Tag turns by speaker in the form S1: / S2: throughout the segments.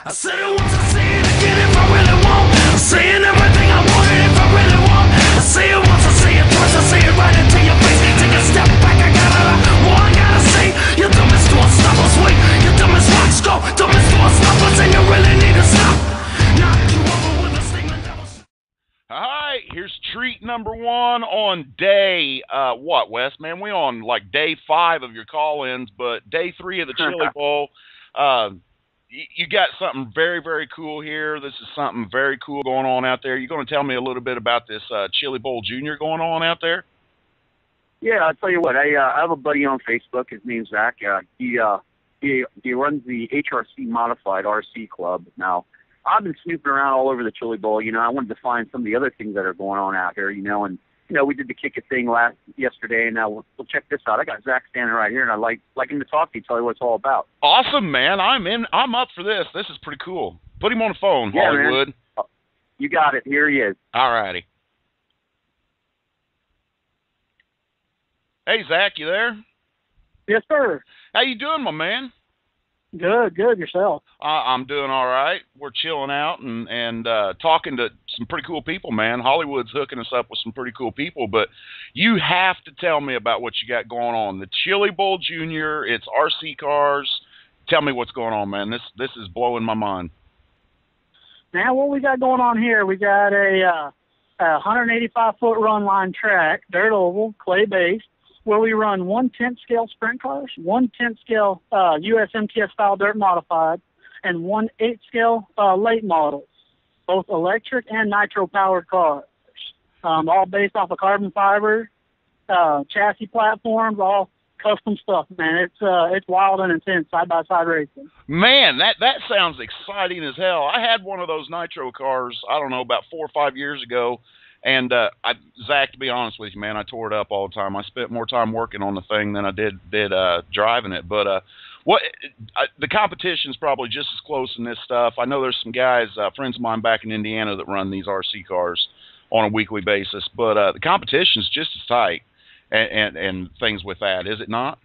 S1: I said it once, I say it again if I really want. I'm saying everything I wanted if I really want. I say it once, I say it twice, I say it right into your face. Take a step back, I gotta say, you're dumb as door stoppers, wait, you're dumb as rocks go, dumb as door stoppers, and you really need to stop. Knock you over with a statement that was...
S2: All right, here's treat number one on day, what, Wes, man? We on like day 5 of your call-ins, but day 3 of the Chili Bowl. You got something very, very cool here. This is something very cool going on out there. You going to tell me a little bit about this Chili Bowl Junior going on out there?
S3: Yeah, I'll tell you what. I have a buddy on Facebook. His name's Zack. He runs the HRC Modified RC Club. Now, I've been snooping around all over the Chili Bowl. You know, I wanted to find some of the other things that are going on out here, you know, and we did the kick it thing yesterday, and now we'll check this out. I got Zack standing right here, and I'd like him to talk to you, tell you what it's all about.
S2: Awesome, man. I'm up for this. This is pretty cool. Put him on the phone,
S3: yeah,
S2: Hollywood.
S3: Man. You got it. Here he is.
S2: All righty. Hey, Zack, you there?
S4: Yes, sir.
S2: How you doing, my man?
S4: Good. Yourself?
S2: I'm doing all right. We're chilling out and talking to some pretty cool people, man. Hollywood's hooking us up with some pretty cool people, but you have to tell me about what you got going on. The Chili Bowl Junior, it's RC cars. Tell me what's going on, man. This is blowing my mind.
S4: Now, what we got going on here, we got a 185-foot run line track, dirt oval, clay-based, where we run 1/10 scale sprint cars, 1/10 scale USMTS style dirt modified, and 1/8 scale late models, both electric and nitro powered cars, all based off of carbon fiber, chassis platforms, all custom stuff, man. It's wild and intense side by side racing.
S2: Man, that sounds exciting as hell. I had one of those nitro cars, I don't know, about 4 or 5 years ago. And Zack, to be honest with you, man, I tore it up all the time. I spent more time working on the thing than I did driving it. But the competition's probably just as close in this stuff. I know there's some guys, friends of mine back in Indiana, that run these RC cars on a weekly basis. But the competition's just as tight and things with that, is it not?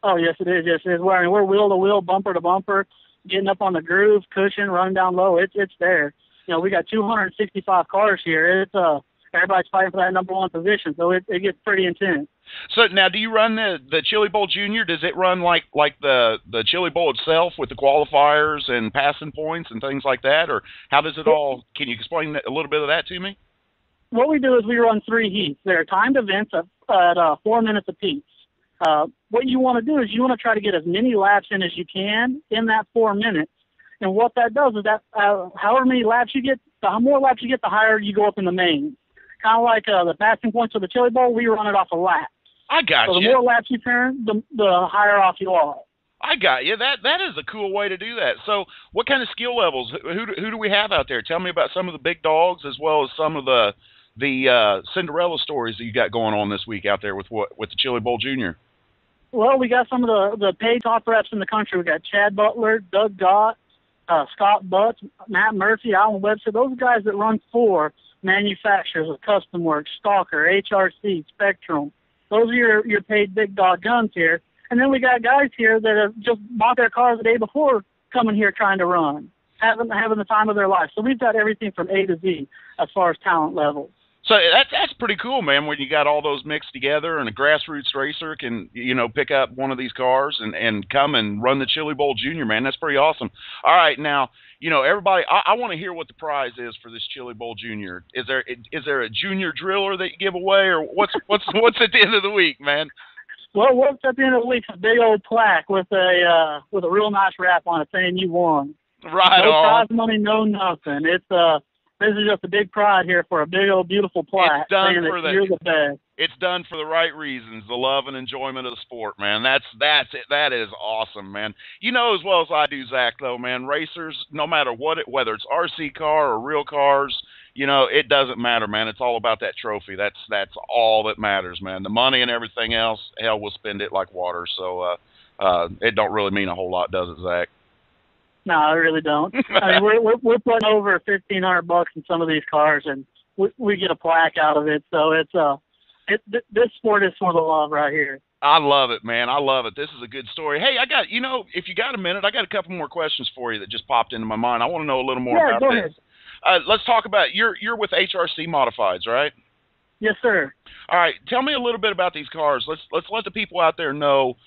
S4: Oh, yes, it is. Yes, it is. We're wheel to wheel, bumper to bumper, getting up on the groove, cushion, running down low. It's there. You know, we got 265 cars here. It's everybody's fighting for that number one position, so it gets pretty intense.
S2: So now, do you run the Chili Bowl Junior? Does it run like the Chili Bowl itself with the qualifiers and passing points and things like that, or how does it all? Can you explain a little bit of that to me?
S4: What we do is we run 3 heats. They're timed events at 4 minutes apiece. What you want to do is you want to try to get as many laps in as you can in that 4 minutes. And what that does is that however many laps you get, the more laps you get, the higher you go up in the main. Kind of like the passing points of the Chili Bowl, we run it off a lap.
S2: I got you.
S4: So the more laps you turn, the higher off you are.
S2: I got you. That is a cool way to do that. So what kind of skill levels? Who do we have out there? Tell me about some of the big dogs as well as some of the Cinderella stories that you got going on this week out there with the Chili Bowl Junior.
S4: Well, we got some of the paid top reps in the country. We got Chad Butler, Doug Gott, Scott Butts, Matt Murphy, Alan Webster. Those are guys that run for manufacturers of Custom Works, Stalker, HRC, Spectrum. Those are your paid big dog guns here. And then we got guys here that have just bought their cars the day before coming here trying to run, having the time of their life. So we've got everything from A to Z as far as talent levels.
S2: So that's pretty cool, man, when you got all those mixed together and a grassroots racer can, pick up one of these cars and come and run the Chili Bowl Junior, man. That's pretty awesome. All right, now, everybody, I want to hear what the prize is for this Chili Bowl Junior. Is there a junior driller that you give away, or what's at the end of the week, man?
S4: Well, what's at the end of the week is a big old plaque with a real nice wrap on it saying you won.
S2: Right
S4: no
S2: on.
S4: No prize money, no nothing. This is just a big pride here for a big old beautiful plaque saying that you're the best.
S2: It's done for the right reasons, the love and enjoyment of the sport, man. That's it. That is awesome, man. You know as well as I do, Zack, though, man, racers, no matter whether it's RC car or real cars, it doesn't matter, man. It's all about that trophy. That's all that matters, man. The money and everything else, hell, we'll spend it like water. So it don't really mean a whole lot, does it, Zack?
S4: No, I really don't. I mean, we're putting over $1,500 in some of these cars, and we get a plaque out of it. So this sport is for the love right here.
S2: I love it, man. I love it. This is a good story. Hey, I got, if you got a minute, I got a couple more questions for you that just popped into my mind. I want to know a little more about
S4: go
S2: this.
S4: ahead.
S2: Let's talk about, you're with HRC Modifieds, right?
S4: Yes, sir.
S2: All right. Tell me a little bit about these cars. Let's let the people out there know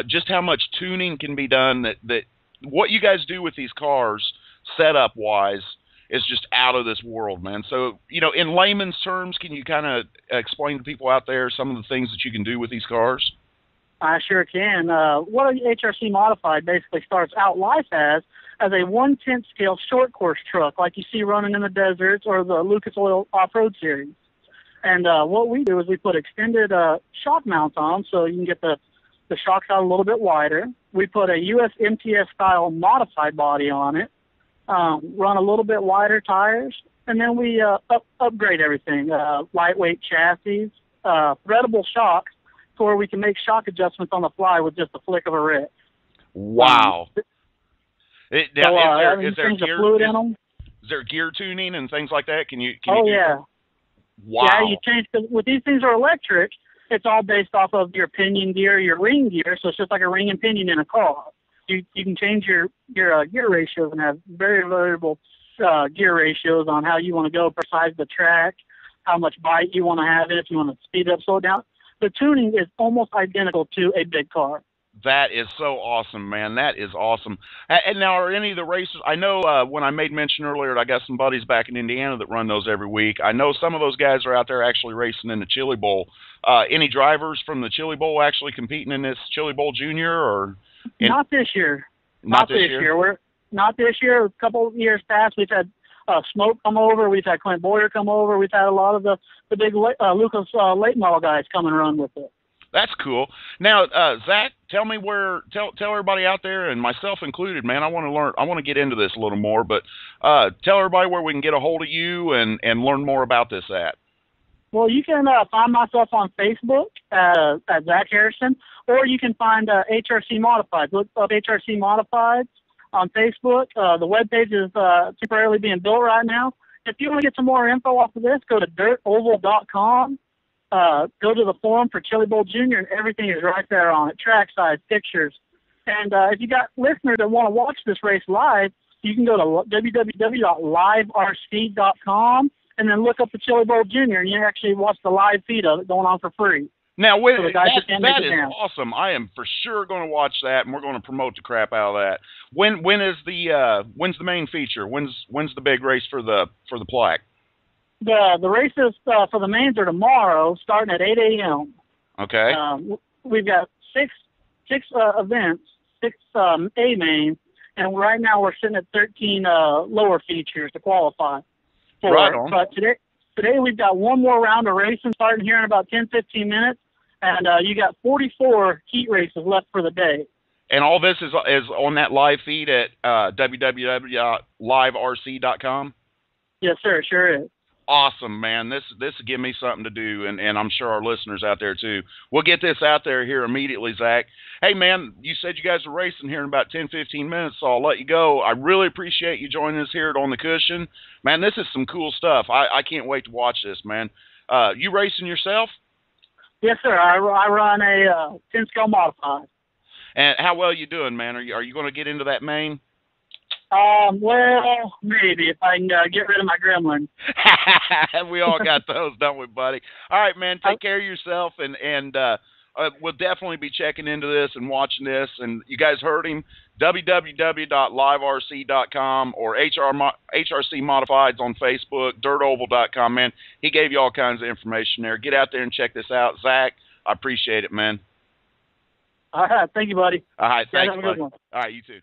S2: just how much tuning can be done, that what you guys do with these cars setup-wise is just out of this world, man. So, in layman's terms, can you kind of explain to people out there some of the things that you can do with these cars?
S4: I sure can. What an HRC Modified basically starts out life as a 1/10 scale short course truck, like you see running in the deserts or the Lucas Oil Off-Road Series. And what we do is we put extended shock mounts on so you can get the shocks out a little bit wider. We put a US MTS style modified body on it. Run a little bit wider tires, and then we upgrade everything. Lightweight chassis, threadable shocks, to where we can make shock adjustments on the fly with just a flick of a wrist.
S2: Wow. Is there gear tuning and things like that? Can you
S4: yeah.
S2: Wow.
S4: Yeah, you change, because with these things are electric, it's all based off of your pinion gear, your ring gear, so it's just like a ring and pinion in a car. You can change your gear ratios and have very variable gear ratios on how you want to go per size of the track, how much bite you want to have in it, if you want to speed up, slow down. The tuning is almost identical to a big car.
S2: That is so awesome, man. That is awesome. And now, are any of the races, I know when I made mention earlier, I got some buddies back in Indiana that run those every week. I know some of those guys are out there actually racing in the Chili Bowl. Any drivers from the Chili Bowl actually competing in this Chili Bowl Junior? Or
S4: Not this year.
S2: Not this year.
S4: Not this year. A couple of years past, we've had Smoke come over. We've had Clint Boyer come over. We've had a lot of the big Lucas late model guys come and run with it.
S2: That's cool. Now, Zach, tell everybody out there, and myself included, man, I want to learn. I want to get into this a little more, but tell everybody where we can get a hold of you and learn more about this at.
S4: Well, you can find myself on Facebook at Zack Harrison, or you can find HRC Modifieds. Look up HRC Modifieds on Facebook. The webpage is temporarily being built right now. If you want to get some more info off of this, go to dirtoval.com. Go to the forum for Chili Bowl Junior, and everything is right there on it. Track size, pictures. And if you got listeners that want to watch this race live, you can go to www.liverc.com and then look up the Chili Bowl Junior, and you can actually watch the live feed of it going on for free.
S2: Now, that is awesome. I am for sure going to watch that, and we're going to promote the crap out of that. When's the main feature? When's the big race for the plaque?
S4: The races for the mains are tomorrow, starting at 8 a.m.
S2: Okay.
S4: We've got six events, 6 A mains, and right now we're sitting at 13 lower features to qualify for.
S2: Right on.
S4: But today we've got one more round of racing starting here in about 10-15 minutes, and you got 44 heat races left for the day.
S2: And all this is on that live feed at www.liverc.com?
S4: Yes, sir, it sure is.
S2: Awesome, man. This give me something to do, and I'm sure our listeners out there too. We'll get this out there here immediately, Zach. Hey, man, you said you guys are racing here in about 10-15 minutes, so I'll let you go. I really appreciate you joining us here at On the Cushion. Man, this is some cool stuff. I can't wait to watch this, man. You racing yourself?
S4: Yes, sir. I run a 10-scale modified.
S2: And how well you doing, man? Are you going to get into that main?
S4: Well, maybe if I can get rid of my gremlin.
S2: We all got those, don't we, buddy? All right, man. Take care of yourself, and we'll definitely be checking into this and watching this. And you guys heard him. www.liverc.com or HRC Modifieds on Facebook, dirtoval.com, man. He gave you all kinds of information there. Get out there and check this out. Zach, I appreciate it, man.
S4: All right. Thank you, buddy.
S2: All right. Thanks,
S4: have a
S2: buddy.
S4: good one.
S2: All right, you too.